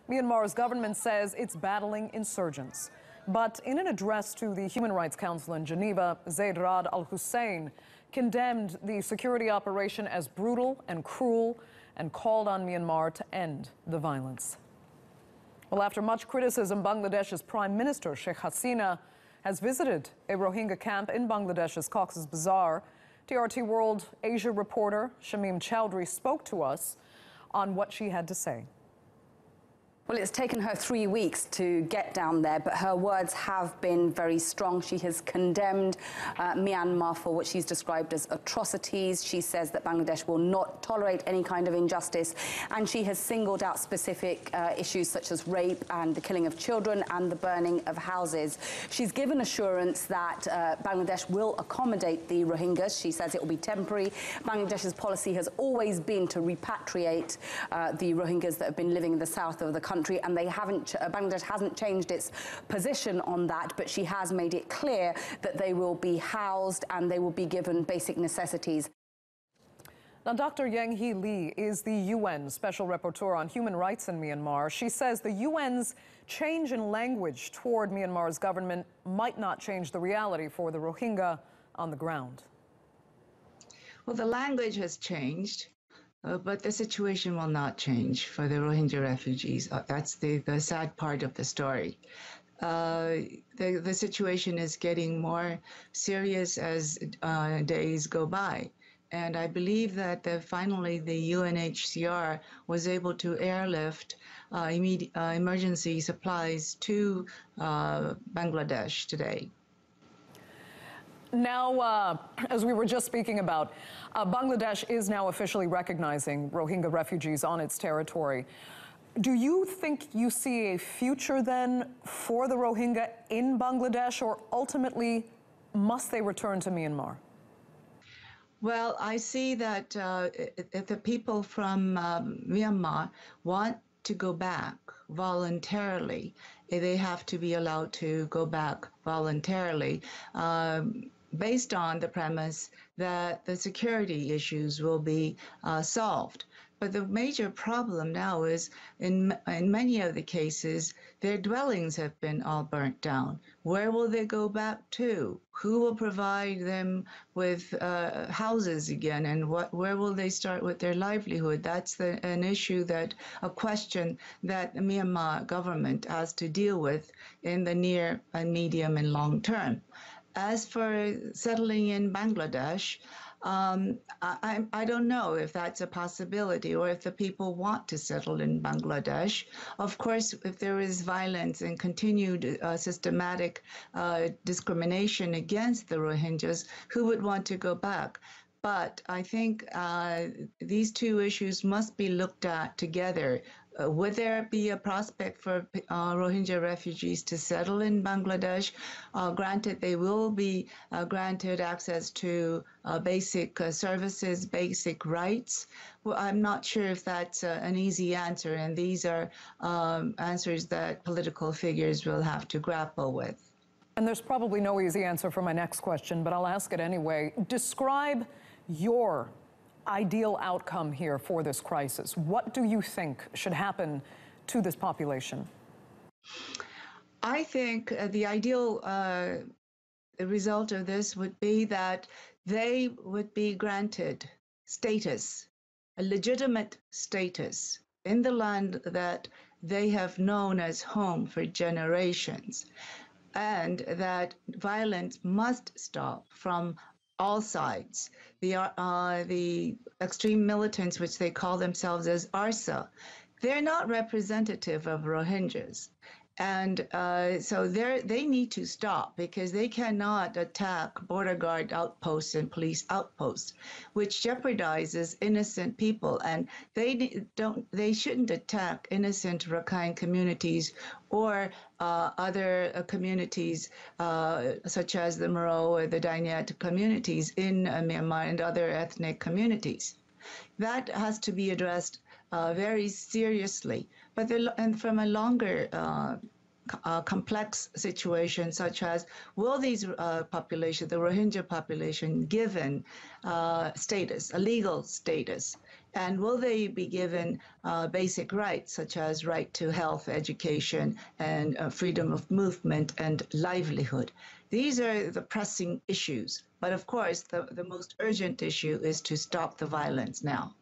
Myanmar's government says it's battling insurgents. But in an address to the Human Rights Council in Geneva, Zeid Ra'ad Al Hussein condemned the security operation as brutal and cruel and called on Myanmar to end the violence. Well, after much criticism, Bangladesh's Prime Minister, Sheikh Hasina, has visited a Rohingya camp in Bangladesh's Cox's Bazar. TRT World Asia reporter Shamim Chowdhury spoke to us on what she had to say. Well, it's taken her 3 weeks to get down there, but her words have been very strong. She has condemned Myanmar for what she's described as atrocities. She says that Bangladesh will not tolerate any kind of injustice, and she has singled out specific issues such as rape and the killing of children and the burning of houses. She's given assurance that Bangladesh will accommodate the Rohingyas. She says it will be temporary. Bangladesh's policy has always been to repatriate the Rohingyas that have been living in the south of the country, and Bangladesh hasn't changed its position on that, but she has made it clear that they will be housed and they will be given basic necessities. Now, Dr. Yang Hee Lee is the UN Special Rapporteur on Human Rights in Myanmar. She says the UN's change in language toward Myanmar's government might not change the reality for the Rohingya on the ground. Well, the language has changed. But the situation will not change for the Rohingya refugees. That's the sad part of the story. The situation is getting more serious as days go by. And I believe that finally the UNHCR was able to airlift emergency supplies to Bangladesh today. Now, as we were just speaking about, Bangladesh is now officially recognizing Rohingya refugees on its territory. Do you think you see a future then for the Rohingya in Bangladesh, or ultimately must they return to Myanmar? Well, I see that if the people from Myanmar want to go back voluntarily, they have to be allowed to go back voluntarily. Based on the premise that the security issues will be solved. But the major problem now is in many of the cases, their dwellings have been all burnt down. Where will they go back to? Who will provide them with houses again? And where will they start with their livelihood? That's a question that the Myanmar government has to deal with in the near and medium and long term. As for settling in Bangladesh, I don't know if that's a possibility or if the people want to settle in Bangladesh. Of course, if there is violence and continued systematic discrimination against the Rohingyas, who would want to go back? But I think these two issues must be looked at together. Would there be a prospect for Rohingya refugees to settle in Bangladesh? Granted, they will be granted access to basic services, basic rights. Well, I'm not sure if that's an easy answer, and these are answers that political figures will have to grapple with. And there's probably no easy answer for my next question, but I'll ask it anyway. Describe your ideal outcome here for this crisis. What do you think should happen to this population? I think the ideal result of this would be that they would be granted status, a legitimate status in the land that they have known as home for generations, and that violence must stop from all sides. The extreme militants, which they call themselves as ARSA, they're not representative of Rohingyas. And so they need to stop, because they cannot attack border guard outposts and police outposts, which jeopardizes innocent people. And they shouldn't attack innocent Rakhine communities or other communities such as the Moro or the Danyat communities in Myanmar and other ethnic communities. That has to be addressed very seriously. But from a longer complex situation, such as, will these population, the Rohingya population, given status, a legal status, And will they be given basic rights, such as right to health, education, and freedom of movement and livelihood? These are the pressing issues. But of course, the most urgent issue is to stop the violence now.